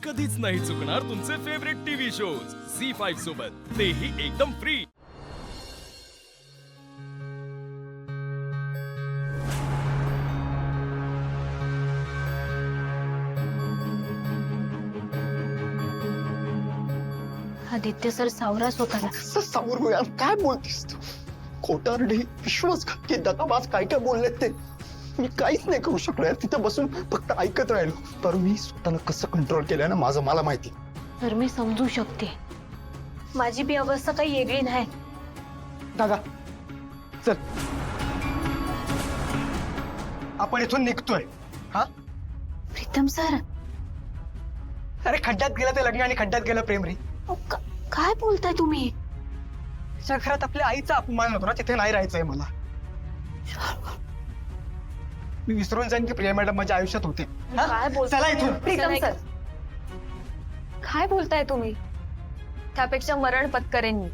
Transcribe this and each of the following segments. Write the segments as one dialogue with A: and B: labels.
A: कधीच नाही चुकणार तुमचे फेवरेट टीव्ही शोज झी5 सोबत, तेही एकदम फ्री।
B: आदित्य सर सावरास होता ना।
C: सावर यार काय बोलतेस तू? खोटारडी, विश्वासघात की दगाबाज काय काय बोललेत ते मी काहीच नाही करू शकलो यार। तिथं बसून फक्त ऐकत राहिलो, तर मी स्वतःला कसं कंट्रोल केलंय ना माझं मला माहिती।
B: तर मी समजू शकते, माझी बी अवस्था काही वेगळी नाही।
C: दादा चल आपण इथून निघतोय। हा
B: प्रीतम सर,
C: अरे खड्ड्यात गेलं ते लग्न आणि खड्ड्यात गेलं प्रेम रे।
B: काय बोलताय तुम्ही?
C: ज्या घरात आपल्या आईचा अपमान होतो ना तिथे नाही राहायचंय मला। मी विसरून जाईन की प्रिया मॅडम माझ्या आयुष्यात होते।
B: काय बोलताय?
C: चला इथून।
D: प्रीतम सर, काय बोलताय तुम्ही? त्यापेक्षा मरण पत्करेन मी,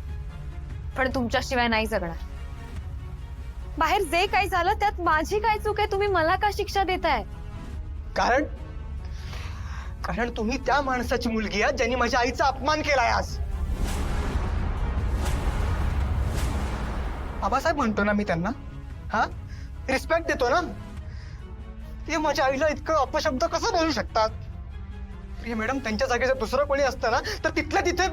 D: पण तुमच्याशिवाय नाही जगणार। बाहेर जे काही झालं त्यात माझी काय चूक आहे? तुम्ही मला का शिक्षा देताय?
C: कारण कारण तुम्ही त्या माणसाची मुलगी आहात ज्यांनी माझ्या आईचा अपमान केलाय आज। आबासाहेब म्हणतो ना मी त्यांना, हा रिस्पेक्ट देतो ना। ते माझ्या आईला इतकं अपशब्द कसं बोलू शकतात? प्रिया मॅडम त्यांच्या जागेचं दुसरं कोणी असतं ना तर तिथल्या तिथे।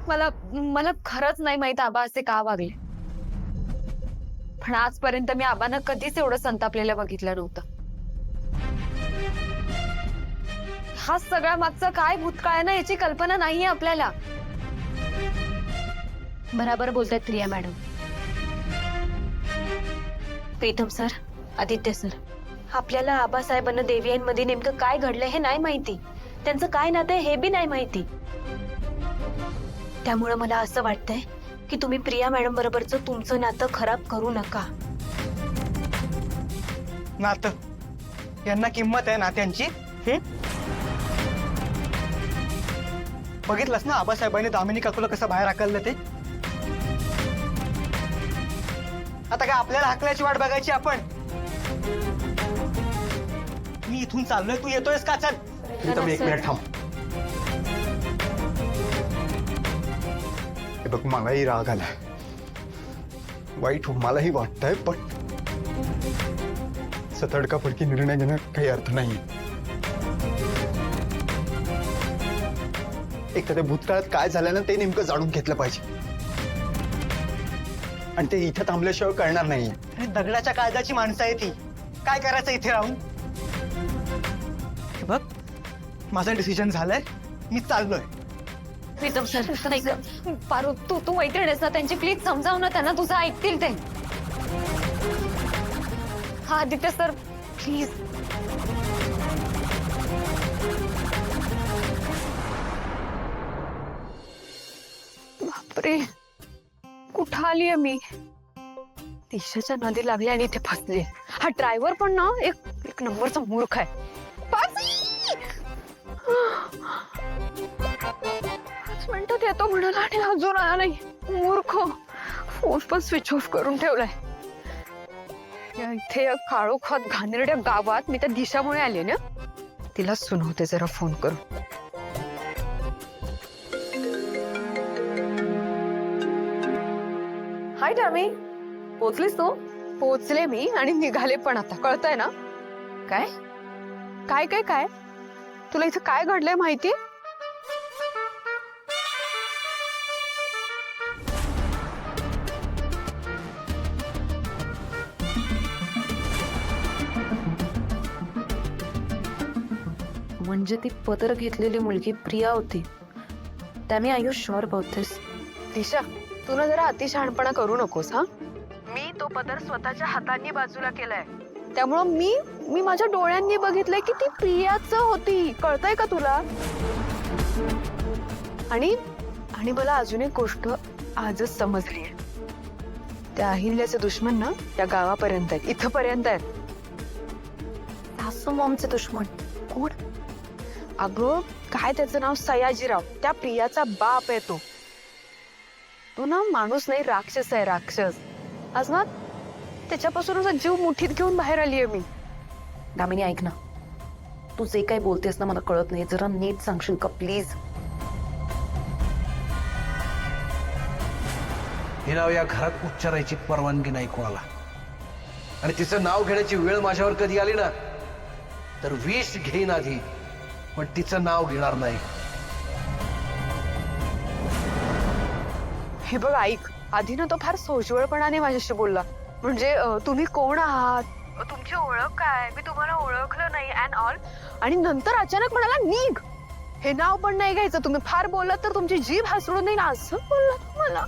D: मला खरंच नाही माहित आबा असे का वागले, पण आजपर्यंत मी आबांना कधीच एवढं संतापलेलं बघितलं नव्हतं। हा सगळ्या मागचं काय भूतकाळ आहे ना याची कल्पना नाहीये आपल्याला।
B: बराबर बोलतायत Priya madam. Pritam sir, Aditya sir, आपल्याला आबासाहेबांना देवियांमध्ये नेमकं काय घडलंय हे नाही माहिती, त्यांचं काय नातं आहे हे बी नाही माहिती। त्यामुळे मला असं वाटतंय की तुम्ही प्रिया मॅडम बरोबरचं तुमचं नातं खराब करू नका।
C: नातं यांना किंमत आहे नात्यांची। बघितलंस ना आबासाहेबांनी दामिनी काकूला कसं बाहेर हाकललं ते। आता काय आपल्याला हाकल्याची वाट बघायची आपण? मी इथून चाललोय, तू येतोयस का? चल प्रीतम एक मिनिट थांब। हे बघ मलाही राग आलाय, वाईट मलाही वाटतंय, पण तडकाफडकी निर्णय घेण्यात काही अर्थ नाही। एखाद्या भूतकाळात काय झालं ना ते नेमकं जाणून घेतलं पाहिजे, आणि ते इथे थांबल्याशिवाय कळणार नाहीये। दगडाच्या काळजाची माणसं आहे ती, काय करायचं इथे राहून? हे बघ माझं डिसिजन झालंय, मी चाललोय।
B: प्रीतम सर,
D: पारू तू मैत्रीण आहेस ना त्यांची, प्लीज समजाव ना त्यांना, तुझं ऐकतील ते। हा आदित्य सर प्लीज। बापरे, कुठं आलीये मी? दिशाच्या नदी लागली आणि इथे फसले। हा ड्रायव्हर पण ना एक नंबरचा मूर्ख आहे। 5 मिनिटात येतो म्हणाला आणि अजून आला नाही, मूर्ख। फोन पण स्विच ऑफ करून ठेवलाय। या इथे या काळोखात घाणेरड्या गावात मी त्या दिशामुळे आले ना, तिला सुनवते जरा फोन करून। हाय टामी, पोचलीस तू? पोचले मी आणि निघाले पण आता, कळतंय ना? काय काय काय काय तुला इथं काय घडलंय माहिती?
B: म्हणजे ती पदर घेतलेली मुलगी प्रिया होती, त्या मी आयुष शुअर बोलतेस।
D: दिशा, तू ना जरा अतिशहाणपणा करू नकोस हा। मी तो पदर स्वतःच्या हातांनी बाजूला केलाय, त्यामुळं मी माझ्या डोळ्यांनी बघितलंय की ती प्रियाच होती, कळतंय का तुला? आणि मला अजून एक गोष्ट आजच समजली, त्या अहिल्याचे दुश्मन ना त्या गावापर्यंत आहेत, इथपर्यंत आहेत।
B: सासू मॉमचे दुश्मन कोण?
D: अगं काय त्याचं नाव? सयाजीराव, त्या प्रियाचा बाप आहे तो। तो ना माणूस नाही, राक्षस आहे, राक्षस। आज ना त्याच्यापासून जीव मुठीत घेऊन बाहेर आलीये मी।
B: दामिनी ऐक ना, तू जे काही बोलतेस ना मला कळत नाही, जरा नीट सांगशील का प्लीज?
E: हे नाव या घरात उच्चारायची परवानगी नाही कोणाला, आणि तिचं नाव घेण्याची वेळ माझ्यावर कधी आली ना तर विष घेईन आधी, पण तिचं नाव घेणार नाही.
D: हे बघ ऐक, आधी ना तो फार सोज्वळपणाने माझ्याशी बोलला. म्हणजे तुम्ही कोण आहात, तुमची ओळख काय, मी तुम्हाला ओळखलं नाही अँड ऑल. आणि नंतर अचानक म्हणाला निघ, हे नाव पण नाही घ्यायचं, तुम्ही फार बोललात तर तुमची जीभ हसडून देईन असं बोलला तुम्हाला.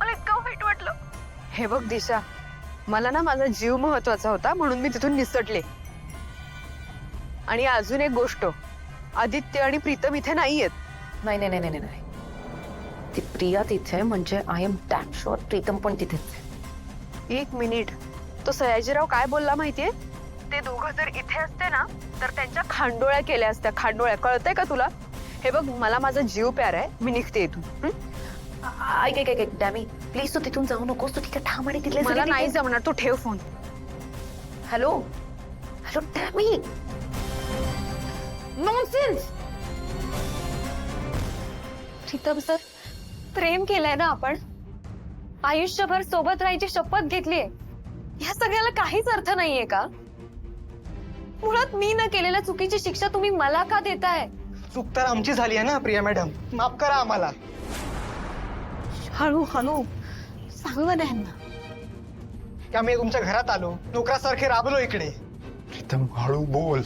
D: मला इतकं वाईट वाटलं. हे बघ दिशा, मला ना माझा जीव महत्वाचा होता म्हणून मी तिथून निसटले. आणि अजून एक गोष्ट, आदित्य आणि प्रीतम इथे नाहीयेत.
B: नाही नाही नाही नाही नाही, ती प्रिया तिथे म्हणजे I am damn sure Pritam पण तिथेच आहे.
D: एक मिनिट, तो सयाजीराव काय बोलला माहितीये? ते दोघं जर इथे असते ना तर त्यांच्या खांडोळ्या केल्या असत्या, खांडोळ्या. कळतंय का तुला? हे बघ, मला माझा जीव प्यार आहे, मी निघते इथून.
B: ऐक ऐक ऐक डॅमी, प्लीज तू तिथून जाऊ नकोस, तू तिथे ठाम आणि तिथले
D: मला नाही जमणार, तू ठेव फोन.
B: हॅलो हॅलो डॅमी.
D: नॉनसेन्स.
B: प्रीतम सर, प्रेम केलंय ना आपण, आयुष्यभर सोबत राहायची शपथ घेतलीये, या सगळ्याला काहीच अर्थ नाहीये का? मुळात मी न केलेल्या चुकीची शिक्षा तुम्ही मला का देताय?
C: चूक तर आमची झाली आहे ना प्रिया मॅडम, माफ करा आम्हाला.
B: हळू हळू सांग ना ह्यांना.
C: की आम्ही तुमच्या घरात आलो, नोकरासारखे राबलो इकडे. प्रीतम हळू बोल.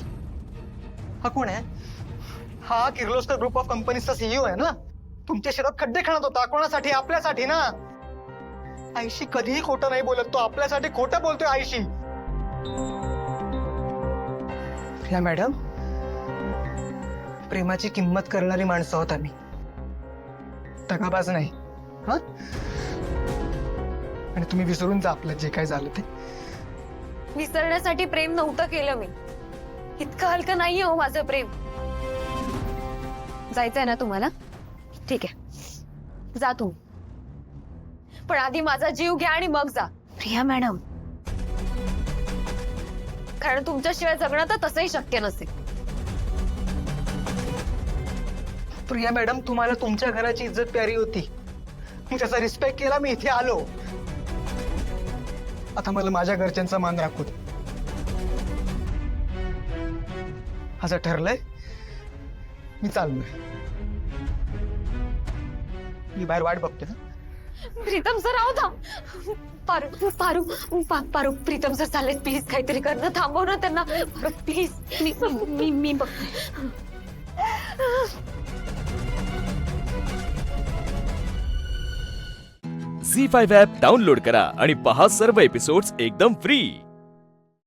C: हा कोण आहे? हा किर्लोस्कर ग्रुप ऑफ कंपनीजचा सीईओ आहे ना. तुमच्या शेतात खड्डे खणत होता, कोणासाठी? आपल्यासाठी ना. आईशी कधीही खोटं नाही बोलत तो, आपल्यासाठी खोटं बोलतोय आईशी. प्रिया मॅडम, प्रेमाची किंमत करणारी माणसं आहोत आम्ही, दगाबाज नाही. हा, आणि तुम्ही विसरून जा आपलं जे काय झालं ते.
B: विसरण्यासाठी प्रेम नव्हतं केलं मी, इतकं हलकं नाहीये हो माझं प्रेम. जायचंय ना तुम्हाला? ठीक आहे, जा तू, पण आधी माझा जीव घ्या आणि मग जा. प्रिया मॅडम, कारण तुमच्याशिवाय जगणं तर तसंही शक्य नसेल.
C: प्रिया मॅडम, तुम्हाला तुमच्या घराची इज्जत प्यारी होती, मी त्याचा रिस्पेक्ट केला, मी इथे आलो. आता मला माझ्या घरच्यांचा मान राखू दे. असं ठरलंय, मी चाललोय. मी बाहेर वाट बघतोय.
B: प्रीतम सर आहो था. पारू पारू पारू प्रीतम सर चालेल, प्लीज काहीतरी कर ना, थांबव ना त्यांना प्लीज. मी बघते.
A: झी5 ॲप डाउनलोड करा आणि पहा सर्व एपिसोड्स एकदम फ्री.